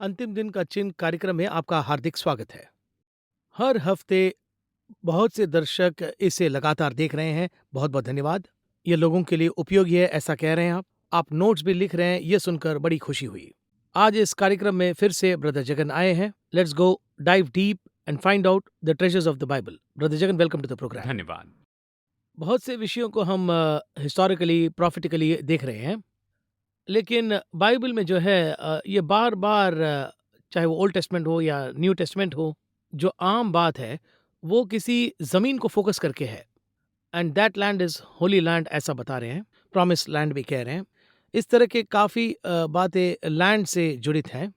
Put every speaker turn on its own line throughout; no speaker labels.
अंतिम दिन का चिन्ह कार्यक्रम में आपका हार्दिक स्वागत है। हर हफ्ते बहुत से दर्शक इसे लगातार देख रहे हैं। बहुत बहुत धन्यवाद। ये लोगों के लिए उपयोगी है, ऐसा कह रहे हैं आप नोट्स भी लिख रहे हैं, ये सुनकर बड़ी खुशी हुई। आज इस कार्यक्रम में फिर से ब्रदर जगन आए हैं। Let's go dive deep and find out the treasures of the Bible. Brother Jagan, welcome to the program.
धन्यवाद।
बहुत से विषयों को हम हिस्टोरिकली प्रॉफिटिकली देख रहे हैं, लेकिन बाइबल में जो है ये बार-बार चाहे वो ओल्ड टेस्टमेंट हो या न्यू टेस्टमेंट हो, जो आम बात है, वो किसी ज़मीन को फ़ोकस करके है। And that land is Holi land, ऐसा बता रहे हैं। प्रॉमिस्ड लैंड भी कह रहे हैं। इस तरह के काफ़ी बातें लैंड से जुड़ित हैं।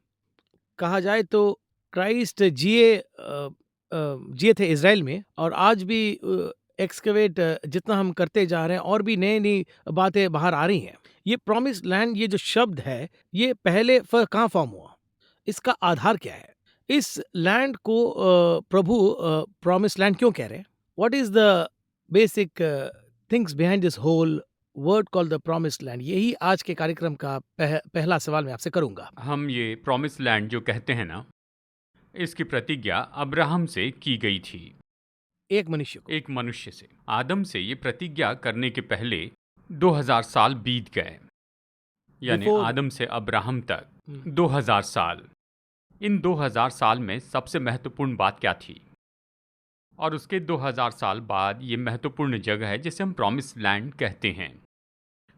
कहा जाए तो क्राइस्ट जिए थे इज़राइल में, और आज भी एक्सकवेट जितना हम करते जा रहे हैं और भी नई-नई बातें बाहर आ रही हैं। ये प्रॉमिस्ड लैंड, ये जो शब्द है, ये पहले कहाँ फ़ॉर्म हुआ? इसका आधार क्या है? इस लैंड को प्रभु प्रॉमिस्ड लैंड क्यों कह रहे हैं? What is the basic things behind this whole word called the promised land? यही आज के कार्यक्रम का पहला सवाल मैं आपसे करूँगा।
हम ये प्रॉमिस लैंड जो कहते हैं ना, इसकी प्रतिज्ञा अब्राहम से की गई थी,
एक मनुष्य को।
एक मनुष्य से। आदम से ये प्रतिज्ञा करने के पहले 2000 साल बीत गए, यानी
बिफोर
आदम से अब्राहम तक
हुँ,
2000 साल। इन 2000 साल में सबसे महत्वपूर्ण बात क्या थी? और उसके 2000 साल बाद ये महत्वपूर्ण जगह है जिसे हम प्रॉमिस लैंड कहते हैं।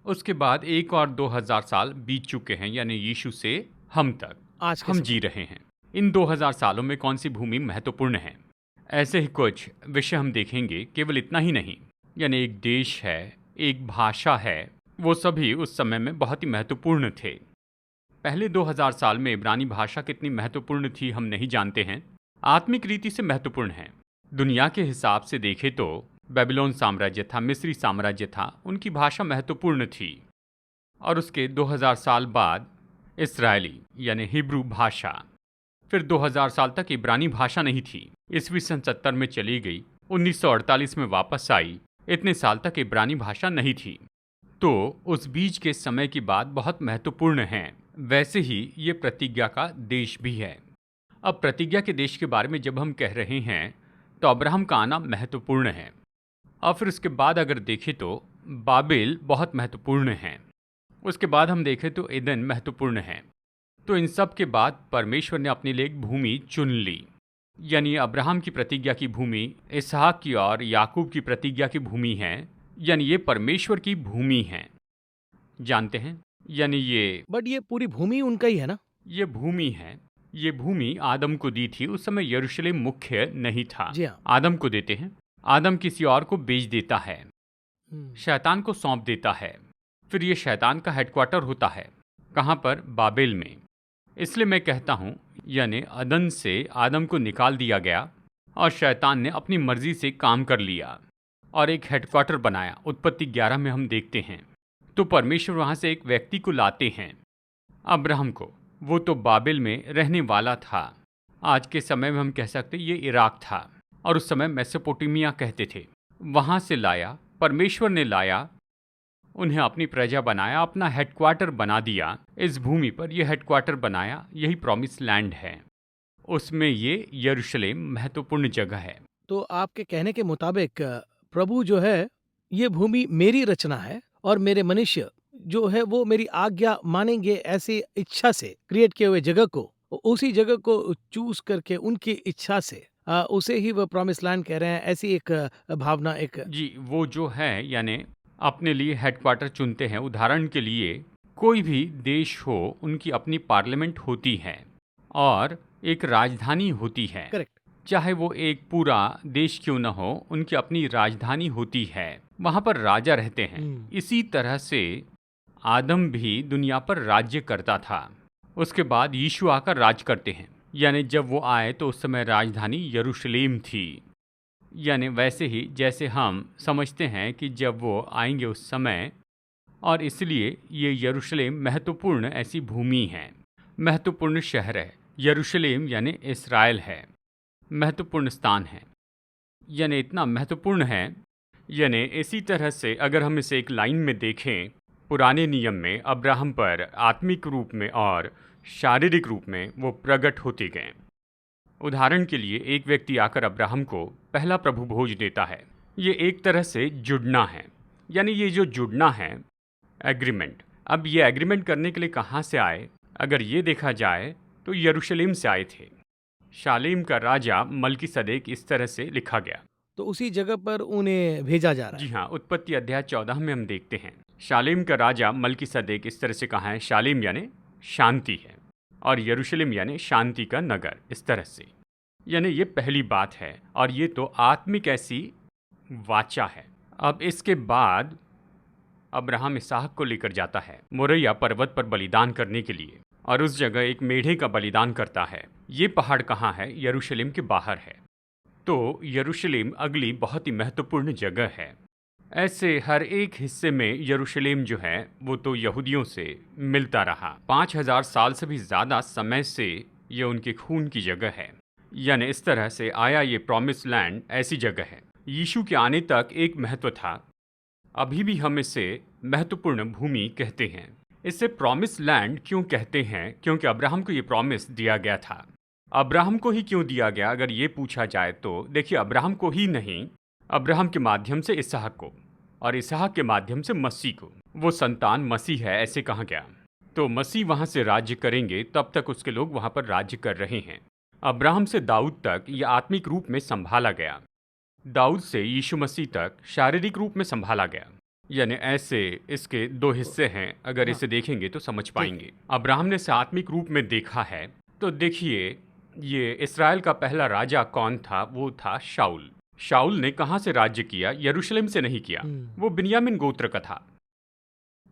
उसके बाद एक और 2000 साल बीत चुके हैं, यानी यीशु से हम तक
आज के
हम
समय
जी
में।
रहे हैं। इन 2000 सालों में कौन सी भूमि महत्वपूर्ण है? ऐसे ही कुछ विषय हम देखेंगे। केवल इतना ही नहीं, यानी एक देश है, एक भाषा है, वो सभी उस समय में बहुत ही महत्वपूर्ण थे। पहले 2000 साल में इब्रानी भाषा कितनी महत्वपूर्ण थी हम नहीं जानते हैं। आत्मिक रीति से महत्वपूर्ण है। दुनिया के हिसाब से देखें तो बेबीलोन साम्राज्य था, मिस्री साम्राज्य था, उनकी भाषा महत्वपूर्ण थी। और उसके 2000 साल बाद इस्राएली यानी हिब्रू भाषा। फिर 2000 साल तक इब्रानी भाषा नहीं थी। ईस्वी सन 70 में चली गई, 1948 में वापस आई। इतने साल तक इब्रानी भाषा नहीं थी। तो उस बीच के समय की बात बहुत महत्वपूर्ण है। वैसे ही ये प्रतिज्ञा का देश भी है। अब प्रतिज्ञा के देश के बारे में जब हम कह रहे हैं तो अब्राहम का आना महत्वपूर्ण है। और फिर उसके बाद अगर देखें तो बाबिल बहुत महत्वपूर्ण है। उसके बाद हम देखें तो एदन महत्वपूर्ण है। तो इन सब के बाद परमेश्वर ने अपने लिए एक भूमि चुन ली, यानी अब्राहम की प्रतिज्ञा की भूमि इसहाक की और याकूब की प्रतिज्ञा की भूमि है, यानी ये परमेश्वर की भूमि है। जानते हैं, यानी
बट ये पूरी भूमि उनका ही है ना?
ये भूमि है। ये भूमि आदम को दी थी। उस समय यरूशलेम मुख्य नहीं था।
जी हाँ।
आदम को देते हैं, आदम किसी और को बेच देता है,
हुँ,
शैतान को सौंप देता है। फिर ये शैतान का हेडक्वार्टर होता है। कहाँ पर? बाबेल में। इसलिए मैं कहता हूँ, यानी अदन से आदम को निकाल दिया गया और शैतान ने अपनी मर्जी से काम कर लिया और एक हेडक्वार्टर बनाया। उत्पत्ति 11 में हम देखते हैं। तो परमेश्वर वहाँ से एक व्यक्ति को लाते हैं, अब्राहम को। वो तो बाबेल में रहने वाला था। आज के समय में हम कह सकते ये इराक था, और उस समय मेसोपोटामिया कहते थे। वहाँ से लाया, परमेश्वर ने लाया, उन्हें अपनी प्रजा बनाया, अपना हेडक्वार्टर बना दिया। इस भूमि पर यह हेडक्वार्टर बनाया, यही प्रॉमिस लैंड है। उसमें ये यरूशलेम महत्वपूर्ण जगह है।
तो आपके कहने के मुताबिक प्रभु जो है, ये भूमि मेरी रचना है और मेरे मनुष्य जो है वो मेरी आज्ञा मानेंगे, ऐसी इच्छा से क्रिएट किए हुए जगह को, उसी जगह को चूज़ करके उनकी इच्छा से उसे ही वो प्रॉमिस लैंड कह रहे हैं। ऐसी एक भावना एक
जी, वो जो है, यानी अपने लिए हेडक्वार्टर चुनते हैं। उदाहरण के लिए कोई भी देश हो, उनकी अपनी पार्लियामेंट होती है और एक राजधानी होती है।
करेक्ट।
चाहे वो एक पूरा देश क्यों न हो, उनकी अपनी राजधानी होती है। वहाँ पर राजा रहते हैं।
हुँ,
इसी तरह से आदम भी दुनिया पर राज्य करता था। उसके बाद यीशु आकर राज करते हैं। यानी जब वो आए तो उस समय राजधानी यरूशलेम थी। यानी वैसे ही जैसे हम समझते हैं कि जब वो आएंगे उस समय, और इसलिए ये यरूशलेम महत्वपूर्ण ऐसी भूमि है, महत्वपूर्ण शहर है। यरूशलेम यानी इस्राएल है, महत्वपूर्ण स्थान है। यानी इतना महत्वपूर्ण है, यानी इसी तरह से अगर हम इसे एक लाइन में देखें, पुराने नियम में अब्राहम पर आत्मिक रूप में और शारीरिक रूप में वो प्रकट होते गए। उदाहरण के लिए एक व्यक्ति आकर अब्राहम को पहला प्रभु भोज देता है। ये एक तरह से जुड़ना है, यानी ये जो जुड़ना है एग्रीमेंट। अब ये एग्रीमेंट करने के लिए कहाँ से आए? अगर ये देखा जाए तो यरूशलेम से आए थे। शालेम का राजा मल्कीसदेक इस तरह से लिखा गया।
तो उसी जगह पर उन्हें भेजा जा रहा
जी
है।
हाँ, उत्पत्ति अध्याय 14 में हम देखते हैं शालेम का राजा मल्कीसदेक इस तरह से कहा है। शालेम यानी शांति है और यरूशलेम यानी शांति का नगर, इस तरह से। यानी ये पहली बात है और ये तो आत्मिक ऐसी वाचा है। अब इसके बाद अब्राहम इसहाक को लेकर जाता है मोरिया पर्वत पर बलिदान करने के लिए और उस जगह एक मेढ़े का बलिदान करता है। ये पहाड़ कहाँ है? यरूशलेम के बाहर है। तो यरूशलेम अगली बहुत ही महत्वपूर्ण जगह है। ऐसे हर एक हिस्से में यरूशलेम जो है वो तो यहूदियों से मिलता रहा। 5000 साल से भी ज़्यादा समय से ये उनके खून की जगह है। यानी इस तरह से आया ये प्रॉमिस लैंड ऐसी जगह है। यीशु के आने तक एक महत्व था, अभी भी हम इसे महत्वपूर्ण भूमि कहते हैं। इसे प्रॉमिस लैंड क्यों कहते हैं? क्योंकि अब्राहम को ये प्रॉमिस दिया गया था। अब्राहम को ही क्यों दिया गया अगर ये पूछा जाए तो देखिए, अब्राहम को ही नहीं, अब्राहम के माध्यम से इसहाक को और इसहाक के माध्यम से मसीह को। वो संतान मसीह है ऐसे कहा गया। तो मसीह वहाँ से राज्य करेंगे, तब तक उसके लोग वहाँ पर राज्य कर रहे हैं। अब्राहम से दाऊद तक ये आत्मिक रूप में संभाला गया, दाऊद से यीशु मसीह तक शारीरिक रूप में संभाला गया। यानी ऐसे इसके दो हिस्से हैं, अगर इसे देखेंगे तो समझ पाएंगे। अब्राहम ने इसे आत्मिक रूप में देखा है। तो देखिए, ये इस्राएल का पहला राजा कौन था? वो था शाऊल। शाऊल ने कहाँ से राज्य किया? यरूशलेम से नहीं किया, वो बिन्यामीन गोत्र का था।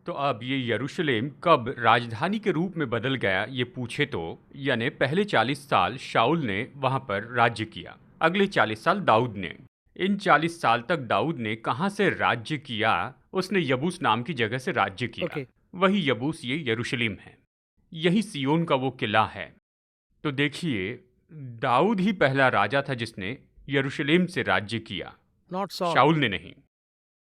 तो अब ये यरूशलेम कब राजधानी के रूप में बदल गया ये पूछे तो यानी पहले 40 साल शाऊल ने वहाँ पर राज्य किया, अगले 40 साल दाऊद ने। इन 40 साल तक दाऊद ने कहाँ से राज्य किया? उसने यबूस नाम की जगह से राज्य किया। वही यबूस ये यरूशलेम है, यही सियोन का वो किला है। तो देखिए, दाऊद ही पहला राजा था जिसने यरूशलेम से राज्य किया,
नॉट
शाऊल ने नहीं।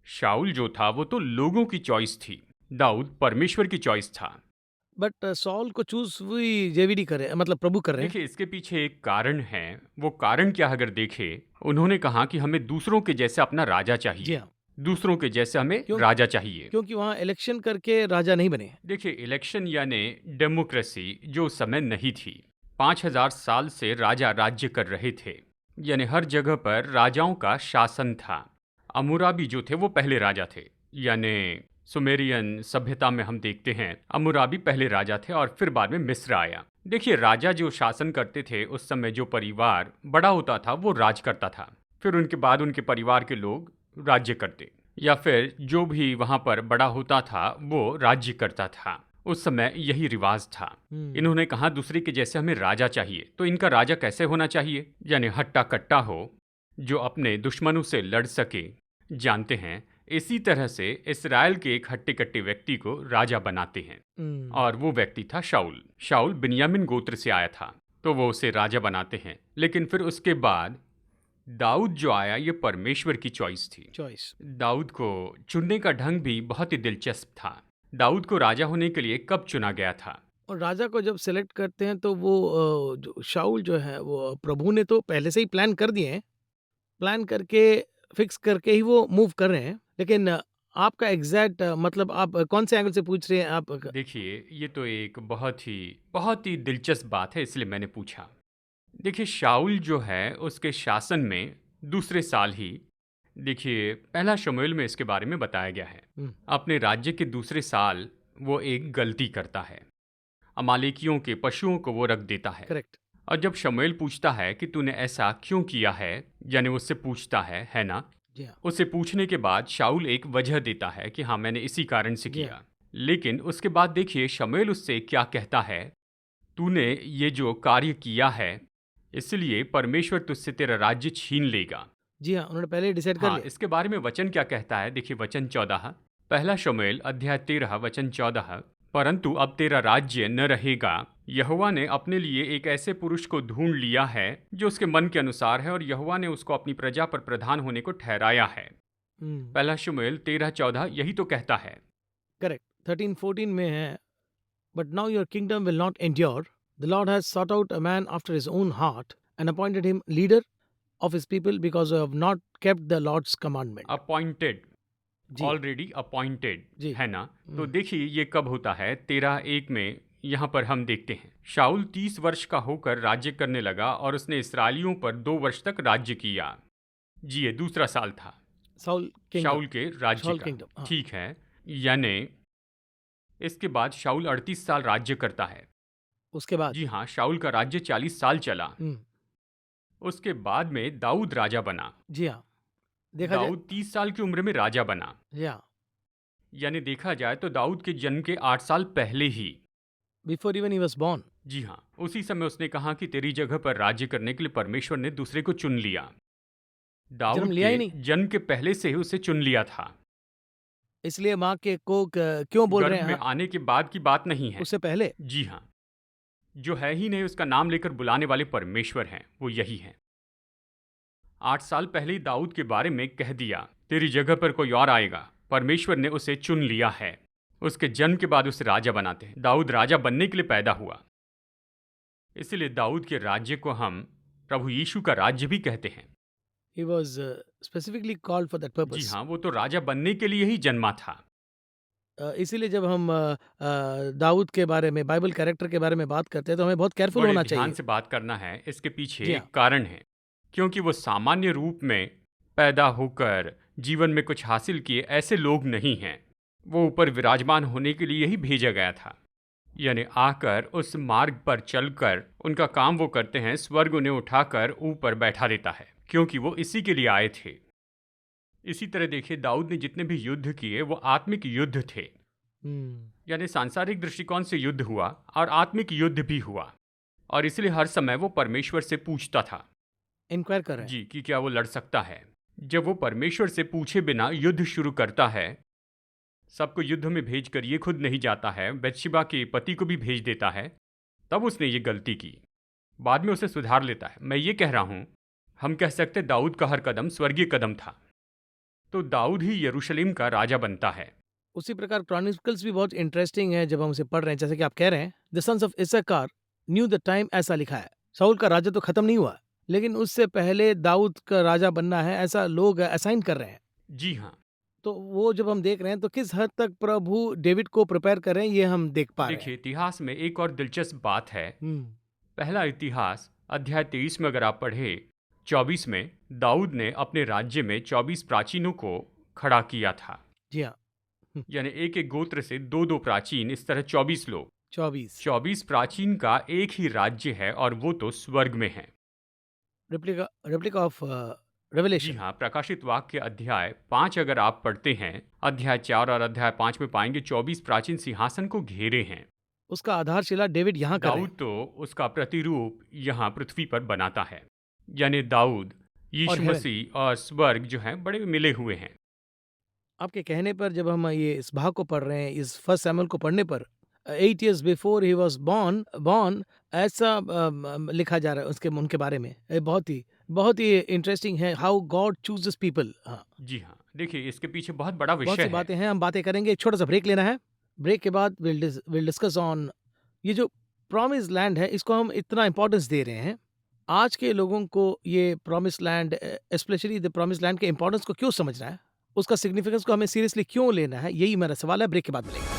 शाऊल जो था वो तो लोगों की चॉइस थी, दाऊद परमेश्वर की चॉइस था।
बट सॉल को चूज हुई जेवीडी कर रहे हैं, मतलब प्रभु कर रहे हैं।
देखिए, इसके पीछे एक कारण है। वो कारण क्या? अगर देखे, उन्होंने कहा कि हमें दूसरों के जैसे अपना राजा
जी
चाहिए,
हाँ,
दूसरों के जैसे हमें राजा चाहिए।
क्योंकि वहाँ इलेक्शन करके राजा नहीं बने।
देखिए, इलेक्शन यानी डेमोक्रेसी जो उस समय नहीं थी। 5000 साल से राजा राज्य कर रहे थे, यानी हर जगह पर राजाओं का शासन था। अमुराबी जो थे वो पहले राजा थे, यानी सुमेरियन सभ्यता में हम देखते हैं अमुराबी पहले राजा थे और फिर बाद में मिस्र आया। देखिए, राजा जो शासन करते थे उस समय, जो परिवार बड़ा होता था वो राज करता था, फिर उनके बाद उनके परिवार के लोग राज्य करते, या फिर जो भी वहाँ पर बड़ा होता था वो राज्य करता था। उस समय यही रिवाज था। इन्होंने कहा दूसरे के जैसे हमें राजा चाहिए। तो इनका राजा कैसे होना चाहिए? यानी हट्टा कट्टा हो, जो अपने दुश्मनों से लड़ सके। जानते हैं, इसी तरह से इस्राएल के एक हट्टे कट्टे व्यक्ति को राजा बनाते हैं और वो व्यक्ति था शाऊल। शाऊल बिन्यामीन गोत्र से आया था, तो वो उसे राजा बनाते हैं। लेकिन फिर उसके बाद दाऊद जो आया, ये परमेश्वर की चॉइस थी। दाऊद को चुनने का ढंग भी बहुत ही दिलचस्प था। दाऊद को राजा होने के लिए कब चुना गया था?
और राजा को जब सेलेक्ट करते हैं तो वो जो शाऊल जो है वो प्रभु ने तो पहले से ही प्लान कर दिए हैं, प्लान करके फिक्स करके ही वो मूव कर रहे हैं। लेकिन आपका एग्जैक्ट मतलब आप कौन से एंगल से पूछ रहे हैं आप?
देखिए, ये तो एक बहुत ही दिलचस्प बात है, इसलिए मैंने पूछा। देखिए, शाऊल जो है उसके शासन में दूसरे साल ही, देखिए पहला शमूएल में इसके बारे में बताया गया है। अपने राज्य के दूसरे साल वो एक गलती करता है, अमालेकियों के पशुओं को वो रख देता है।
करेक्ट।
और जब शमूएल पूछता है कि तूने ऐसा क्यों किया है, यानी उससे पूछता है ना?
जी हाँ।
उससे पूछने के बाद शाऊल एक वजह देता है कि हाँ, मैंने इसी कारण से किया। लेकिन उसके बाद देखिए शमूएल उससे क्या कहता है, तूने ये जो कार्य किया है इसलिए परमेश्वर तुझसे तेरा राज्य छीन लेगा।
जी हाँ, उन्होंने पहले डिसाइड कर लिया।
इसके बारे में वचन क्या कहता है? देखिए वचन 14, पहला शमूएल अध्याय 13 वचन 14, परंतु अब तेरा राज्य न रहेगा। यहोवा ने अपने लिए एक ऐसे पुरुष को ढूंढ लिया है जो उसके मन के अनुसार है, और यहोवा ने उसको अपनी प्रजा पर प्रधान होने को ठहराया है। पहला शमूएल 13-14 यही तो कहता है।
करेक्ट। 13-14 में है but now your kingdom will not endure. The Lord has sought out a man after his own heart and appointed him leader of his people because you have not kept the Lord's commandment.
Appointed,
जी
already appointed,
जी
है ना? तो
हम्म,
देखिए ये कब होता है, 13:1 में यहाँ पर हम देखते हैं, शाऊल 30 वर्ष का होकर राज्य करने लगा और उसने इसराइलियों पर 2 वर्ष तक राज्य किया। जी ये दूसरा साल था
साउल किंगडम
शाऊल के राज्य
साउल
का।
किंगडम हाँ
ठीक है, यानी इसके बाद शाऊल 38 साल राज्य करता है।
उसके बाद
जी हाँ, शाऊल का राज्य 40 साल चला।
हम्म,
उसके बाद में दाऊद राजा बना।
जी हाँ देखा जाए
दाऊद 30 साल की उम्र में राजा बना।
जी हाँ
यानी देखा जाए तो दाऊद के जन्म के 8 साल पहले ही,
before even he was born
जी हाँ, उसी समय उसने कहा कि तेरी जगह पर राज्य करने के लिए परमेश्वर ने दूसरे को चुन लिया।
जन्म
दाऊद
लिया ही
के
नहीं
जन्म के पहले से ही उसे चुन लिया था।
इसलिए माँ के को क्यों बोल रहे
गर्भ
हैं
में
हाँ,
आने के बाद की बात नहीं है।
उससे पहले
जी हाँ, जो है ही नहीं उसका नाम लेकर बुलाने वाले परमेश्वर हैं, वो यही हैं। 8 साल पहले ही दाऊद के बारे में कह दिया, तेरी जगह पर कोई और आएगा। परमेश्वर ने उसे चुन लिया है। उसके जन्म के बाद उसे राजा बनाते हैं। दाऊद राजा बनने के लिए पैदा हुआ, इसलिए दाऊद के राज्य को हम प्रभु यीशु का राज्य भी कहते हैं।
he was specifically called for that
ji
purpose
हाँ, वो तो राजा बनने के लिए ही जन्मा था।
इसीलिए जब हम दाऊद के बारे में बाइबल कैरेक्टर के बारे में बात करते हैं तो हमें बहुत केयरफुल
बड़े
होना
ध्यान
चाहिए
से बात करना है, इसके पीछे
जी
एक
हाँ
कारण है। क्योंकि वो सामान्य रूप में पैदा होकर जीवन में कुछ हासिल किए ऐसे लोग नहीं हैं। वो ऊपर विराजमान होने के लिए ही भेजा गया था। यानी आकर उस मार्ग पर चलकर उनका काम वो करते हैं, स्वर्ग उन्हें उठाकर ऊपर बैठा देता है, क्योंकि वो इसी के लिए आए थे। इसी तरह देखिए, दाऊद ने जितने भी युद्ध किए वो आत्मिक युद्ध थे। यानी सांसारिक दृष्टिकोण से युद्ध हुआ और आत्मिक युद्ध भी हुआ, और इसलिए हर समय वो परमेश्वर से पूछता था
इंक्वायर कर रहे हैं
जी कि क्या वो लड़ सकता है। जब वो परमेश्वर से पूछे बिना युद्ध शुरू करता है, सबको युद्ध में भेजकर ये खुद नहीं जाता है, बत्शेबा के पति को भी भेज देता है, तब उसने ये गलती की। बाद में उसे सुधार लेता है। मैं ये कह रहा हूँ, हम कह सकते दाऊद का हर कदम स्वर्गीय कदम था। तो दाऊद ही यरूशलेम का राजा बनता है।
उसी प्रकार क्रॉनिकल्स भी बहुत इंटरेस्टिंग है जब हम उसे पढ़ रहे हैं जैसे कि आप कह रहे हैं the sons of Issachar knew the time ऐसा लिखा है साउल का राजा तो खत्म नहीं हुआ लेकिन उससे पहले दाऊद का राजा बनना है ऐसा लोग असाइन कर रहे हैं
जी हाँ,
तो वो जब हम देख रहे हैं तो किस हद तक प्रभु डेविड को प्रिपेयर कर रहे हैं ये हम देख पा रहे
देखिए
हैं
इतिहास में एक और दिलचस्प बात है।
हम्म,
पहला इतिहास अध्याय 23 में अगर आप पढ़े 24 में, दाऊद ने अपने राज्य में 24 प्राचीनों को खड़ा किया था।
जी हाँ
यानी एक एक गोत्र से दो दो प्राचीन, इस तरह 24 लोग।
24
प्राचीन का एक ही राज्य है और वो तो स्वर्ग में है।
रेप्लिका ऑफ
जी
रेवलेशन
हाँ, प्रकाशित वाक्य अध्याय 5 अगर आप पढ़ते हैं, अध्याय 4 और अध्याय 5 में पाएंगे 24 प्राचीन सिंहासन को घेरे हैं।
उसका आधारशिला डेविड यहाँ कर रहे
दाऊद
हैं
तो उसका प्रतिरूप यहाँ पृथ्वी पर बनाता है। यानी दाऊद,
और
यीशु
हेवन
मसीह और स्वर्ग जो हैं बड़े मिले हुए हैं।
आपके कहने पर जब हम ये इस भाग को पढ़ रहे हैं इस फर्स्ट सैमुअल को पढ़ने पर 8 years before he was born ऐसा लिखा जा रहा है उसके उनके बारे में ये बहुत ही इंटरेस्टिंग है हाउ गॉड चूजेस पीपल हाँ
जी हाँ, देखिए इसके पीछे बहुत बड़ा
बहुत
विषय
सी
है।
बातें हैं हम बातें करेंगे एक छोटा सा ब्रेक लेना है ब्रेक के बाद विल डिस्कस ऑन ये जो प्रॉमिस लैंड है इसको हम इतना इंपॉर्टेंस दे रहे हैं आज के लोगों को ये promise land specially the promise land के इंपॉर्टेंस को क्यों समझना है उसका सिग्निफिकेंस को हमें सीरियसली क्यों लेना है यही मेरा सवाल है ब्रेक के बाद मिलेगा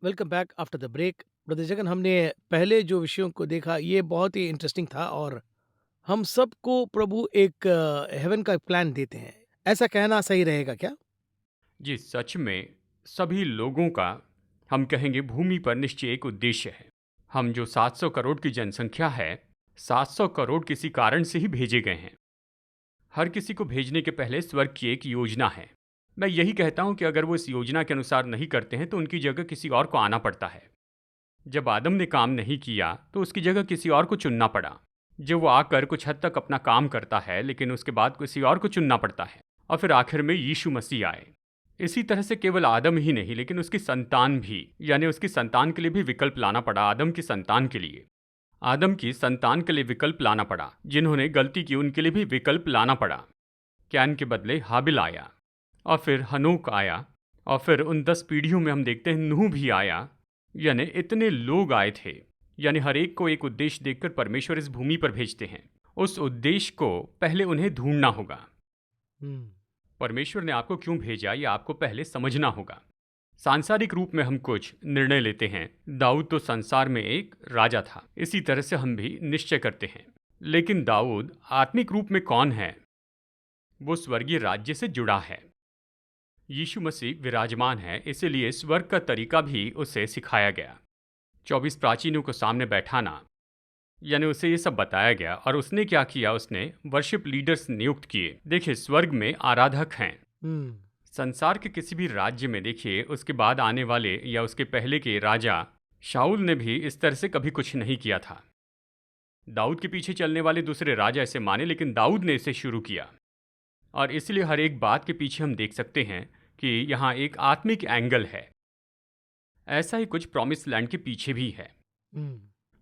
welcome back after the break brother Jagan हमने पहले जो विषयों को देखा ये बहुत ही इंटरेस्टिंग था और हम सबको प्रभु एक हेवन का प्लान देते हैं, ऐसा कहना सही रहेगा क्या?
जी, सच में सभी लोगों का, हम कहेंगे, भूमि पर निश्चय एक उद्देश्य है। हम जो 700 करोड़ की जनसंख्या है, 700 करोड़ किसी कारण से ही भेजे गए हैं। हर किसी को भेजने के पहले स्वर्ग की एक योजना है। मैं यही कहता हूं कि अगर वो इस योजना के अनुसार नहीं करते हैं तो उनकी जगह किसी और को आना पड़ता है। जब आदम ने काम नहीं किया तो उसकी जगह किसी और को चुनना पड़ा। जब वो आकर कुछ हद तक अपना काम करता है, लेकिन उसके बाद किसी और को चुनना पड़ता है, और फिर आखिर में यीशु मसीह आए। इसी तरह से केवल आदम ही नहीं, लेकिन उसकी संतान भी, यानी उसकी संतान के लिए भी विकल्प लाना पड़ा। आदम की संतान के लिए, आदम की संतान के लिए विकल्प लाना पड़ा। जिन्होंने गलती की उनके लिए भी विकल्प लाना पड़ा। कैन के बदले हाबिल आया, और फिर हनोक आया, और फिर उन 10 पीढ़ियों में हम देखते हैं नूह भी आया। यानी इतने लोग आए थे। यानी हर एक को एक उद्देश्य देखकर परमेश्वर इस भूमि पर भेजते हैं। उस उद्देश्य को पहले उन्हें ढूंढना होगा। परमेश्वर ने आपको क्यों भेजा, ये आपको पहले समझना होगा। सांसारिक रूप में हम कुछ निर्णय लेते हैं। दाऊद तो संसार में एक राजा था, इसी तरह से हम भी निश्चय करते हैं। लेकिन दाऊद आत्मिक रूप में कौन है? वो स्वर्गीय राज्य से जुड़ा है। यीशु मसीह विराजमान है, इसीलिए स्वर्ग का तरीका भी उसे सिखाया गया। 24 प्राचीनों को सामने बैठाना, यानी उसे ये सब बताया गया। और उसने क्या किया? उसने वर्शिप लीडर्स नियुक्त किए। देखिए, स्वर्ग में आराधक हैं। संसार के किसी भी राज्य में देखिए, उसके बाद आने वाले या उसके पहले के राजा शाऊल ने भी इस तरह से कभी कुछ नहीं किया था। दाऊद के पीछे चलने वाले दूसरे राजा इसे माने, लेकिन दाऊद ने इसे शुरू किया। और इसलिए हर एक बात के पीछे हम देख सकते हैं कि यहाँ एक आत्मिक एंगल है। ऐसा ही कुछ प्रॉमिस लैंड के पीछे भी है।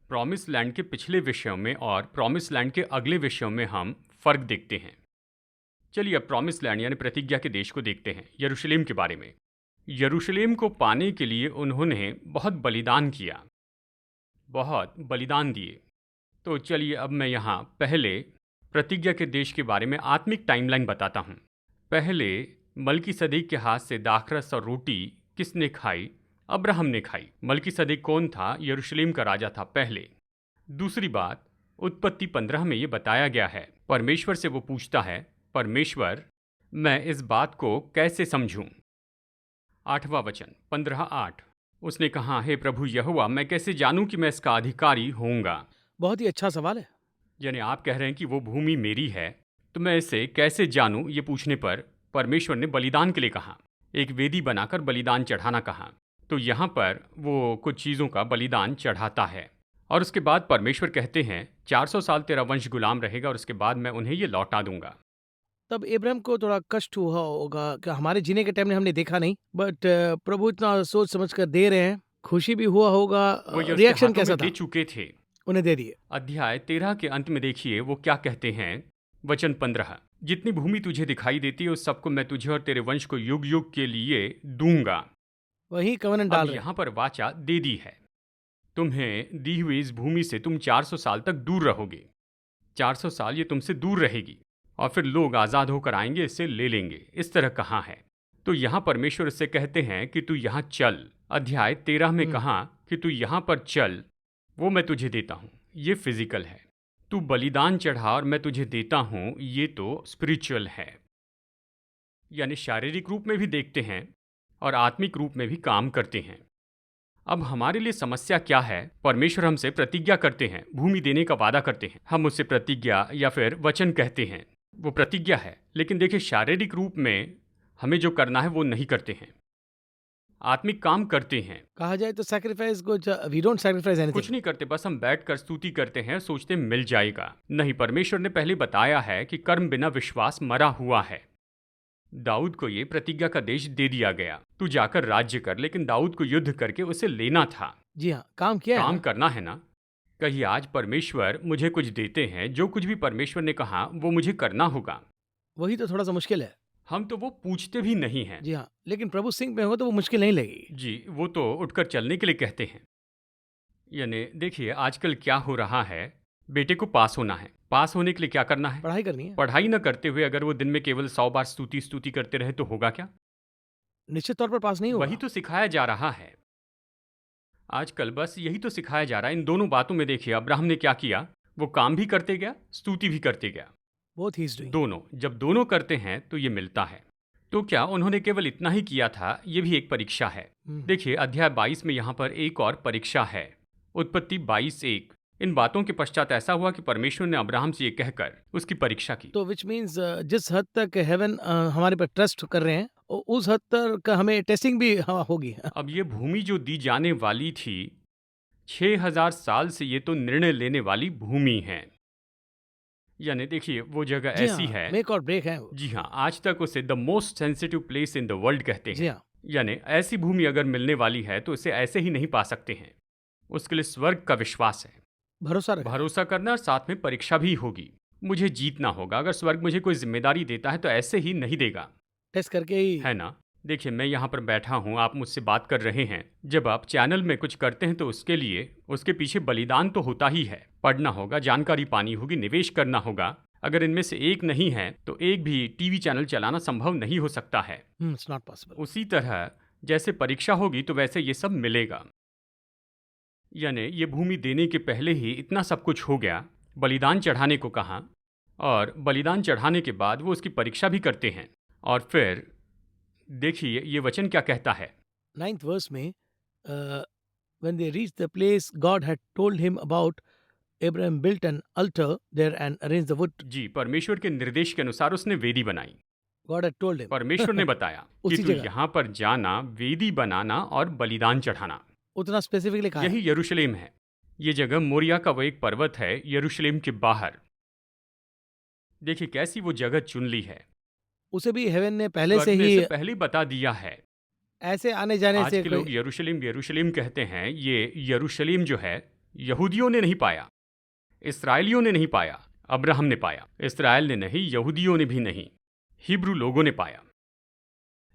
प्रॉमिस लैंड के पिछले विषयों में और प्रॉमिस लैंड के अगले विषयों में हम फर्क देखते हैं। चलिए अब प्रॉमिस लैंड यानी प्रतिज्ञा के देश को देखते हैं, यरूशलेम के बारे में। यरूशलेम को पाने के लिए उन्होंने बहुत बलिदान किया, बहुत बलिदान दिए। तो चलिए अब मैं यहाँ पहले प्रतिज्ञा के देश के बारे में आत्मिक टाइमलाइन बताता हूँ। पहले मलकीसदेक के हाथ से दाखरस और रोटी किसने खाई? अब्राहम ने खाई। मलकीसदेक कौन था? यरूशलेम का राजा था पहले। दूसरी बात, उत्पत्ति 15 में ये बताया गया है। परमेश्वर से वो पूछता है, परमेश्वर मैं इस बात को कैसे समझूं? 8वां वचन 15:8। उसने कहा, हे प्रभु यहोवा, मैं कैसे जानूं कि मैं इसका अधिकारी होऊंगा?
बहुत ही अच्छा सवाल है।
यानी आप कह रहे हैं कि वो भूमि मेरी है, तो मैं इसे कैसे जानूं? ये पूछने पर परमेश्वर ने बलिदान के लिए कहा, एक वेदी बनाकर बलिदान चढ़ाना कहा। तो यहाँ पर वो कुछ चीज़ों का बलिदान चढ़ाता है। और उसके बाद परमेश्वर कहते हैं 400 साल तेरा वंश गुलाम रहेगा और उसके बाद मैं उन्हें ये लौटा दूंगा।
तब इब्राहिम को थोड़ा कष्ट हुआ होगा कि हमारे जीने के टाइम में हमने देखा नहीं, बट प्रभु इतना सोच समझ कर दे रहे हैं। खुशी भी हुआ होगा।
वो ये उसके
रिएक्शन
हाथों
कैसा
में
था?
दे चुके थे।
उन्हें दे दिए।
अध्याय 13 के अंत में देखिए वो क्या कहते हैं। वचन 15, जितनी भूमि तुझे दिखाई देती है उस सबको मैं तुझे और तेरे वंश को युग युग के लिए दूंगा।
वही कवनन
अब
डाल रहे हैं।
यहाँ पर वाचा दे दी है, तुम्हें दी हुई इस भूमि से तुम 400 साल तक दूर रहोगे। 400 साल ये तुमसे दूर रहेगी और फिर लोग आज़ाद होकर आएंगे, इसे ले लेंगे। इस तरह कहाँ है? तो यहाँ परमेश्वर इससे कहते हैं कि तू यहाँ चल। अध्याय 13 में कहा कि तू यहाँ पर चल, वो मैं तुझे देता हूँ। ये फिजिकल है। तू बलिदान चढ़ा और मैं तुझे देता हूँ, ये तो स्पिरिचुअल है। यानी शारीरिक रूप में भी देखते हैं और आत्मिक रूप में भी काम करते हैं। अब हमारे लिए समस्या क्या है? परमेश्वर हमसे प्रतिज्ञा करते हैं, भूमि देने का वादा करते हैं। हम उसे प्रतिज्ञा या फिर वचन कहते हैं। वो प्रतिज्ञा है, लेकिन देखिए शारीरिक रूप में हमें जो करना है वो नहीं करते हैं। आत्मिक काम करते हैं।
कहा जाए तो सैक्रिफाइस कुछ, वी डोंट सैक्रिफाइस
कुछ
एनीथिंग।
नहीं करते, बस हम बैठकर स्तुति करते हैं, सोचते मिल जाएगा। नहीं, परमेश्वर ने पहले बताया है कि कर्म बिना विश्वास मरा हुआ है। दाऊद को ये प्रतिज्ञा का देश दे दिया गया, तू जाकर राज्य कर, लेकिन दाऊद को युद्ध करके उसे लेना था।
जी हाँ, काम किया है
काम
ना?
करना है ना। कहीं आज परमेश्वर मुझे कुछ देते हैं, जो कुछ भी परमेश्वर ने कहा वो मुझे करना होगा।
वही तो थोड़ा सा मुश्किल है।
हम तो वो पूछते भी नहीं हैं।
जी हाँ, लेकिन प्रभु सिंह में हो तो वो मुश्किल नहीं लगेगी।
जी, वो तो उठकर चलने के लिए कहते हैं। यानी देखिए आजकल क्या हो रहा है, बेटे को पास होना है। पास होने के लिए क्या करना है?
पढ़ाई करनी है।
पढ़ाई न करते हुए अगर वो दिन में केवल 100 बार स्तुति स्तुति करते रहे तो होगा क्या?
निश्चित तौर पर पास नहीं
वही
होगा।
तो सिखाया जा रहा है आजकल, बस यही तो सिखाया जा रहा है। इन दोनों बातों में देखिए अब्राहम ने क्या किया, वो काम भी करते गया, स्तुति भी करते गया।
both he is doing.
दोनों, जब दोनों करते हैं तो ये मिलता है। तो क्या उन्होंने केवल इतना ही किया था? ये भी एक परीक्षा है। देखिए अध्याय 22 में यहाँ पर एक और परीक्षा है। उत्पत्ति 22:1। इन बातों के पश्चात ऐसा हुआ कि परमेश्वर ने अब्राहम से ये कहकर उसकी परीक्षा की।
तो विच मीन्स जिस हद तक हेवन हमारे पर ट्रस्ट कर रहे हैं उस हद तक हमें टेस्टिंग भी होगी।
अब ये भूमि जो दी जाने वाली थी 6000 साल से, ये तो निर्णय लेने वाली भूमि है। यानी देखिए वो जगह
जी
ऐसी
हाँ,
है।
मेक और ब्रेक है।
जी हाँ, आज तक उसे the most sensitive place in the world कहते
जी
हैं।
हाँ,
यानी ऐसी भूमि अगर मिलने वाली है तो उसे ऐसे ही नहीं पा सकते हैं। उसके लिए स्वर्ग का विश्वास है,
भरोसा रखें।
भरोसा करना, और साथ में परीक्षा भी होगी। मुझे जीतना होगा। अगर स्वर्ग मुझे कोई जिम्मेदारी देता है तो ऐसे ही नहीं देगा,
टेस्ट करके ही।
है ना। देखिए मैं यहाँ पर बैठा हूँ, आप मुझसे बात कर रहे हैं। जब आप चैनल में कुछ करते हैं तो उसके लिए उसके पीछे बलिदान तो होता ही है। पढ़ना होगा, जानकारी पानी होगी, निवेश करना होगा। अगर इनमें से एक नहीं है तो एक भी टीवी चैनल चलाना संभव नहीं हो सकता है।
It's not possible.
उसी तरह जैसे परीक्षा होगी तो वैसे ये सब मिलेगा। यानी ये भूमि देने के पहले ही इतना सब कुछ हो गया। बलिदान चढ़ाने को कहा, और बलिदान चढ़ाने के बाद वो उसकी परीक्षा भी करते हैं। और फिर देखिए ये वचन क्या कहता है।
9th verse में when they reached the place God had told him about, Abraham built an altar there and arranged the wood.
जी, परमेश्वर के निर्देश के अनुसार उसने वेदी बनाई।
God had told him.
परमेश्वर ने बताया कि
उसी
तू
जगह।
यहाँ पर जाना, वेदी बनाना और बलिदान चढ़ाना।
उतना स्पेसिफिकली कहा है।
यही यरूशलेम है। ये जगह मोरिया का वो एक पर्वत है यरूशलेम के बाहर। देखिए कैसी वो जगह चुन ली है।
उसे भी हेवन ने पहले से
स्वर्ग ने
ही
इसे पहले बता दिया है।
ऐसे आने जाने
आज
से
के लोग यरूशलेम यरूशलेम कहते हैं। ये यरूशलेम जो है यहूदियों ने नहीं पाया, इस्राएलियों ने नहीं पाया, अब्राहम ने पाया। इस्राएल ने नहीं, यहूदियों ने भी नहीं, हिब्रू लोगों ने पाया।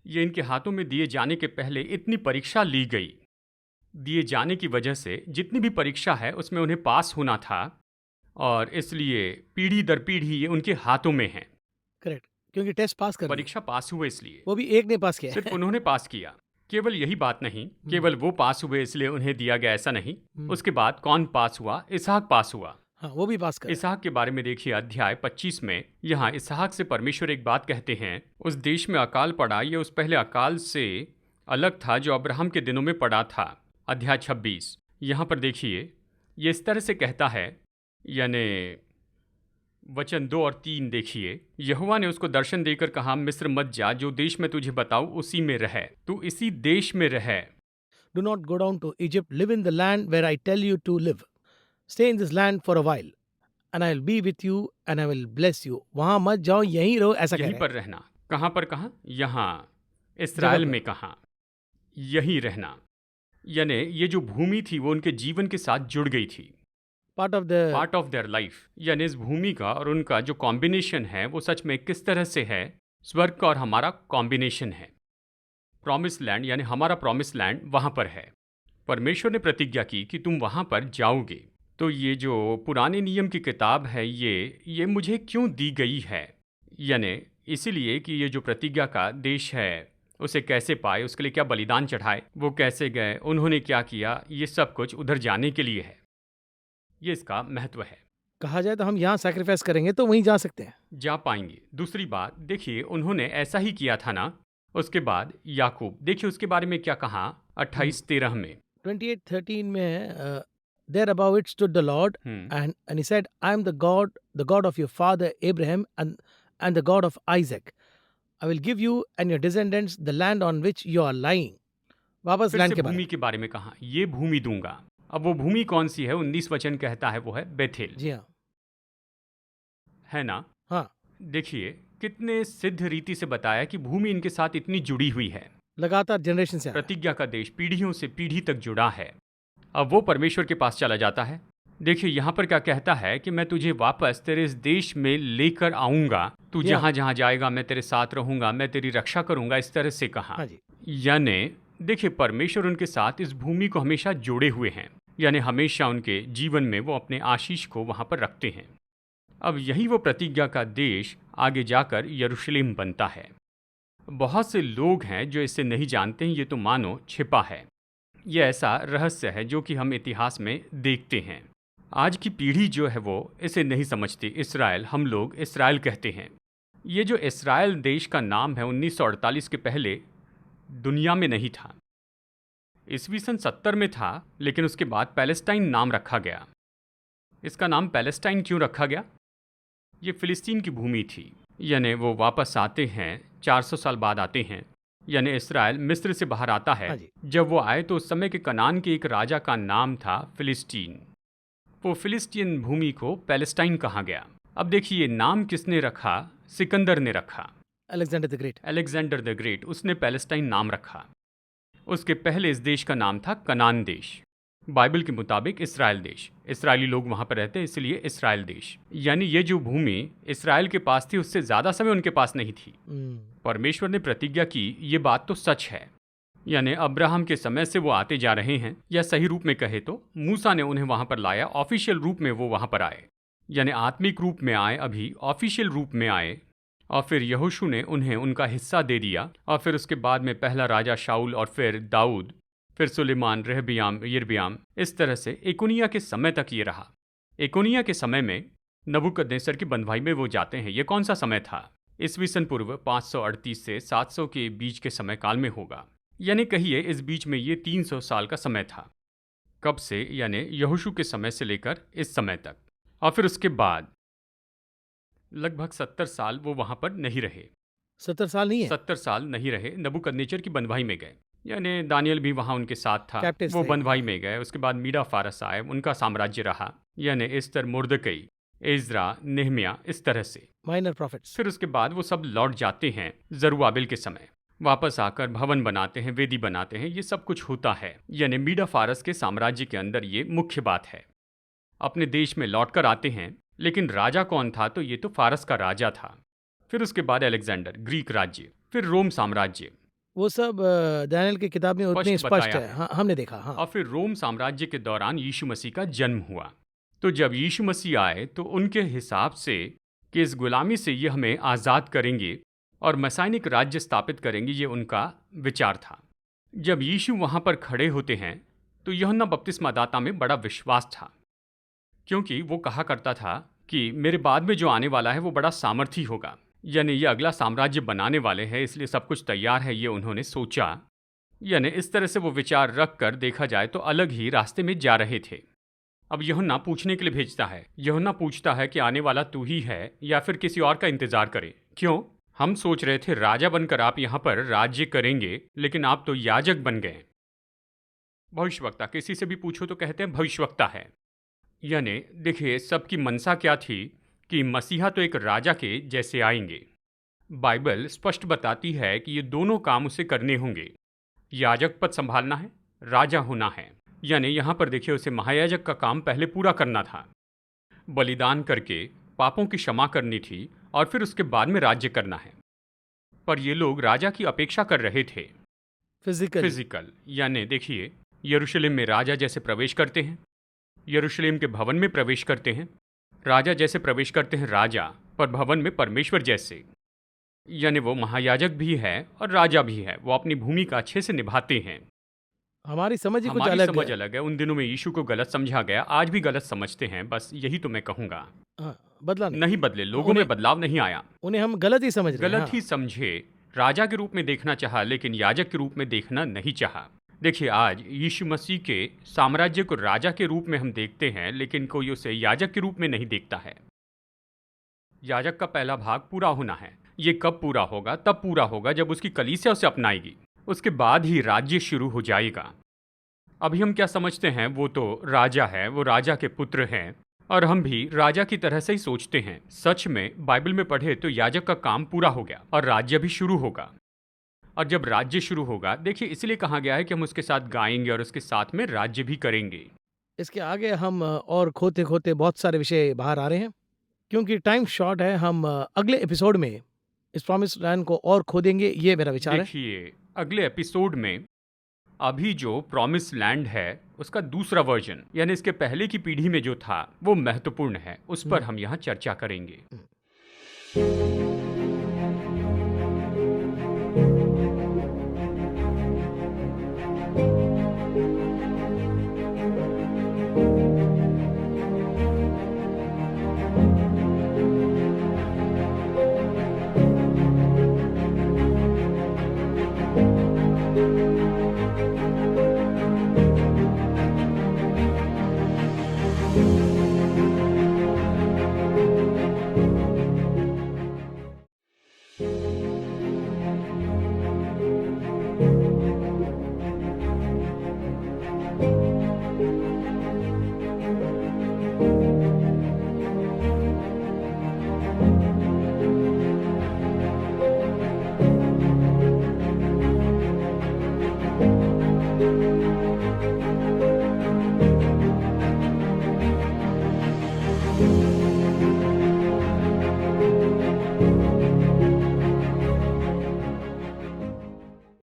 ये इनके हाथों में दिए जाने के पहले इतनी परीक्षा ली गई। दिए जाने की वजह से जितनी भी परीक्षा है उसमें उन्हें पास होना था, और इसलिए पीढ़ी दर पीढ़ी ये उनके हाथों में है।
करेक्ट, क्योंकि टेस्ट पास कर
परीक्षा पास हुए इसलिए,
वो भी एक ने पास किया।
सिर्फ उन्होंने पास किया। केवल यही बात नहीं, केवल वो पास हुए इसलिए उन्हें दिया गया ऐसा नहीं। उसके बाद कौन पास हुआ? इसहाक पास हुआ।
हाँ, वो भी पास कर।
इसहाक के बारे में देखिए अध्याय 25 में। यहाँ इसहाक से परमेश्वर एक बात कहते हैं। उस देश में अकाल पड़ा, ये उस पहले अकाल से अलग था जो अब्राहम के दिनों में पड़ा था। अध्याय 26 यहाँ पर देखिए ये इस तरह से कहता है, यानी वचन 2 और 3 देखिए। यहोवा ने उसको दर्शन देकर कहा, मिस्र मत जा, जो देश में तुझे बताऊं उसी में रह। तू इसी देश में रह।
Do not go down to Egypt, live in the land where I tell you to live. Stay in this land for a while, and I will be with you and I will bless you. वहां मत जाओ, यहीं रहो, ऐसा कह
यहीं
रहे
पर रहना। कहाँ पर कहा? यहाँ इस्राएल में कहा, यहीं रहना। यानी ये जो भूमि थी वो उनके जीवन के साथ जुड़ गई थी,
पार्ट ऑफ
देयर लाइफ। यानी इस भूमि का और उनका जो कॉम्बिनेशन है वो सच में किस तरह से है? स्वर्ग का और हमारा कॉम्बिनेशन है। प्रॉमिस लैंड, यानी हमारा प्रॉमिस लैंड वहाँ पर है। परमेश्वर ने प्रतिज्ञा की कि तुम वहाँ पर जाओगे। तो ये जो पुराने नियम की किताब है ये मुझे क्यों दी गई है? यानी इसीलिए कि ये जो प्रतिज्ञा का देश है उसे कैसे पाए, उसके लिए क्या बलिदान चढ़ाए, वो कैसे गए, उन्होंने क्या किया, ये सब कुछ उधर जाने के लिए है। ये इसका महत्व है।
कहा जाए तो हम यहाँ सैक्रिफाइस करेंगे तो वहीं जा सकते हैं,
जा पाएंगे। दूसरी बात देखिए, उन्होंने ऐसा ही किया था ना। उसके बाद याकूब, देखिए उसके बारे में क्या कहा 28:13 में।
28:13 में there above it stood the Lord and he said, I am the God of your father Abraham and the God of Isaac. I will give you and your descendants the land on which you are lying. वापस land के
भूमि के बारे में कहा, ये भूमि दूंगा। अब वो भूमि कौन सी है? 19 वचन कहता है वो है बेथेल।
जी हाँ,
है ना?
हाँ,
देखिए कितने सिद्ध रीति से बताया कि भूमि इनके साथ इतनी जुड़ी हुई है,
लगातार जनरेशन से
प्रतिज्ञा का देश पीढ़ियों से पीढ़ी तक जुड़ा है। अब वो परमेश्वर के पास चला जाता है। देखिए यहाँ पर क्या कहता है कि मैं तुझे वापस तेरे इस देश में लेकर आऊंगा, तू जहां जहां जाएगा मैं तेरे साथ रहूंगा, मैं तेरी रक्षा करूंगा, इस तरह से कहा।
हाँ जी।
यानी देखिए परमेश्वर उनके साथ इस भूमि को हमेशा जोड़े हुए हैं, यानी हमेशा उनके जीवन में वो अपने आशीष को वहां पर रखते हैं। अब यही वो प्रतिज्ञा का देश आगे जाकर यरूशलेम बनता है। बहुत से लोग हैं जो इसे नहीं जानते हैं, ये तो मानो छिपा है। ये ऐसा रहस्य है जो कि हम इतिहास में देखते हैं। आज की पीढ़ी जो है वो इसे नहीं समझती। इसराइल, हम लोग इसराइल कहते हैं। ये जो इसराइल देश का नाम है 1948 के पहले दुनिया में नहीं था। ईस्वी सन 70 में था, लेकिन उसके बाद पैलेस्टाइन नाम रखा गया। इसका नाम पैलेस्टाइन क्यों रखा गया? ये फिलिस्तीन की भूमि थी, यानी वो वापस आते हैं, 400 साल बाद आते हैं, यानी इसराइल मिस्र से बाहर आता है।
हाँ जी।
जब वो आए तो उस समय के कनान के एक राजा का नाम था फिलिस्तीन। वो फिलिस्तीन भूमि को पैलेस्टाइन कहा गया। अब देखिए, नाम किसने रखा? सिकंदर ने रखा।
Alexander the great.
Alexander the great, उसने पैलेस्टाइन नाम रखा। उसके पहले इस देश का नाम था कनान देश। बाइबल के मुताबिक इसराइल देश, इसराइली लोग वहां पर रहते हैं, इसलिए इसराइल देश। यानी ये जो भूमि इसराइल के पास थी, उससे ज्यादा समय उनके पास नहीं थी। परमेश्वर ने प्रतिज्ञा की, ये बात तो सच है। यानी अब्राहम के समय से वो आते जा रहे हैं, या सही रूप में कहे तो मूसा ने उन्हें वहां पर लाया। ऑफिशियल रूप में वो वहां पर आए, यानी आत्मिक रूप में आए, अभी ऑफिशियल रूप में आए। और फिर यहोशू ने उन्हें उनका हिस्सा दे दिया। और फिर उसके बाद में पहला राजा शाऊल, और फिर दाऊद, फिर सुलेमान, रहबियाम, यिर्बियाम, इस तरह से एकोनिया के समय तक ये रहा। एकोनिया के समय में नबूकदनेस्सर की बंधुआई में वो जाते हैं। ये कौन सा समय था? ईस्वी सन पूर्व 538 से 700 के बीच के समय काल में होगा। यानी कहिए इस बीच में ये 300 साल का समय था। कब से? यानी यहोशू के समय से लेकर इस समय तक। और फिर उसके बाद लगभग 70 साल वो वहां पर नहीं रहे।
70 साल नहीं है?
70 साल नहीं रहे, नबूकदनेस्सर की बंधुआई में गए। यानी दानियल भी वहां उनके साथ था,
कैप्टिव्स
वो
थे।
बंधुआई में गए। उसके बाद मीडा फारस आए, उनका साम्राज्य रहा। यानी एस्तर, मुर्दकई, एजरा, नेहमिया, इस तरह से
माइनर प्रॉफिट्स।
फिर उसके बाद वो सब लौट जाते हैं जरुब्बाबिल के समय, वापस आकर भवन बनाते हैं, वेदी बनाते हैं। ये सब कुछ होता है। यानी मीडा फारस के साम्राज्य के अंदर ये मुख्य बात है। अपने देश में लौटकर आते हैं, लेकिन राजा कौन था? तो ये तो फारस का राजा था। फिर उसके बाद अलेक्जेंडर, ग्रीक राज्य, फिर रोम साम्राज्य।
वो सब दानियल की किताब में उतनी
स्पष्ट
स्पष्ट
बताया
है। हाँ, हमने देखा। हाँ।
और फिर रोम साम्राज्य के दौरान यीशु मसीह का जन्म हुआ। तो जब यीशु मसीह आए तो उनके हिसाब से कि इस गुलामी से ये हमें आज़ाद करेंगे और मसाइनिक राज्य स्थापित करेंगे, ये उनका विचार था। जब यीशु वहाँ पर खड़े होते हैं तो यूहन्ना बपतिस्मा दाता में बड़ा विश्वास था, क्योंकि वो कहा करता था कि मेरे बाद में जो आने वाला है वो बड़ा सामर्थी होगा। यानी ये अगला साम्राज्य बनाने वाले हैं, इसलिए सब कुछ तैयार है, ये उन्होंने सोचा। यानी इस तरह से वो विचार रख कर देखा जाए तो अलग ही रास्ते में जा रहे थे। अब यूहन्ना पूछने के लिए भेजता है। यूहन्ना पूछता है कि आने वाला तू ही है या फिर किसी और का इंतजार करें? क्यों? हम सोच रहे थे राजा बनकर आप यहाँ पर राज्य करेंगे, लेकिन आप तो याजक बन गए। भविष्यवक्ता, किसी से भी पूछो तो कहते हैं भविष्यवक्ता है। यानी देखिए, सबकी मनसा क्या थी कि मसीहा तो एक राजा के जैसे आएंगे। बाइबल स्पष्ट बताती है कि ये दोनों काम उसे करने होंगे। याजक पद संभालना है, राजा होना है। यानी यहाँ पर देखिए, उसे महायाजक का काम पहले पूरा करना था, बलिदान करके पापों की क्षमा करनी थी, और फिर उसके बाद में राज्य करना है। पर ये लोग राजा की अपेक्षा कर रहे थे फिजिकल। यानी देखिए, यरूशलेम में राजा जैसे प्रवेश करते हैं, यरूशलेम के भवन में प्रवेश करते हैं, राजा जैसे प्रवेश करते हैं राजा, पर भवन में परमेश्वर जैसे। यानी वो महायाजक भी है और राजा भी है, वो अपनी भूमिका अच्छे से निभाते हैं।
हमारी समझ ही कुछ
हमारी
अलग
समझ
है।
अलग है। उन दिनों में यीशु को गलत समझा गया, आज भी गलत समझते हैं, बस यही तो मैं कहूँगा।
हाँ, बदला
नहीं बदले, लोगों में
उन्हें-
बदलाव नहीं आया।
उन्हें हम गलत ही समझ रहे हैं।
गलत ही समझे, राजा के रूप में देखना चाहा, लेकिन याजक के रूप में देखना नहीं चाहा। देखिए, आज यीशु मसीह के साम्राज्य को राजा के रूप में हम देखते हैं, लेकिन कोई उसे याजक के रूप में नहीं देखता है। याजक का पहला भाग पूरा होना है। ये कब पूरा होगा? तब पूरा होगा जब उसकी कलीसिया उसे अपनाएगी, उसके बाद ही राज्य शुरू हो जाएगा। अभी हम क्या समझते हैं? वो तो राजा है, वो राजा के पुत्र हैं, और हम भी राजा की तरह से ही सोचते हैं। सच में बाइबल में पढ़े तो याजक का काम पूरा हो गया और राज्य भी शुरू होगा। और जब राज्य शुरू होगा, देखिए, इसलिए कहा गया है कि हम उसके साथ गाएंगे और उसके साथ में राज्य भी करेंगे।
इसके आगे हम और खोते खोते बहुत सारे विषय बाहर आ रहे हैं, क्योंकि टाइम शॉर्ट है। हम अगले एपिसोड में इस प्रॉमिस लैंड को और खोदेंगे, ये मेरा विचार है।
देखिए, अगले एपिसोड में अभी जो प्रॉमिस लैंड है उसका दूसरा वर्जन, यानी इसके पहले की पीढ़ी में जो था वो महत्वपूर्ण है, उस पर हम यहाँ चर्चा करेंगे।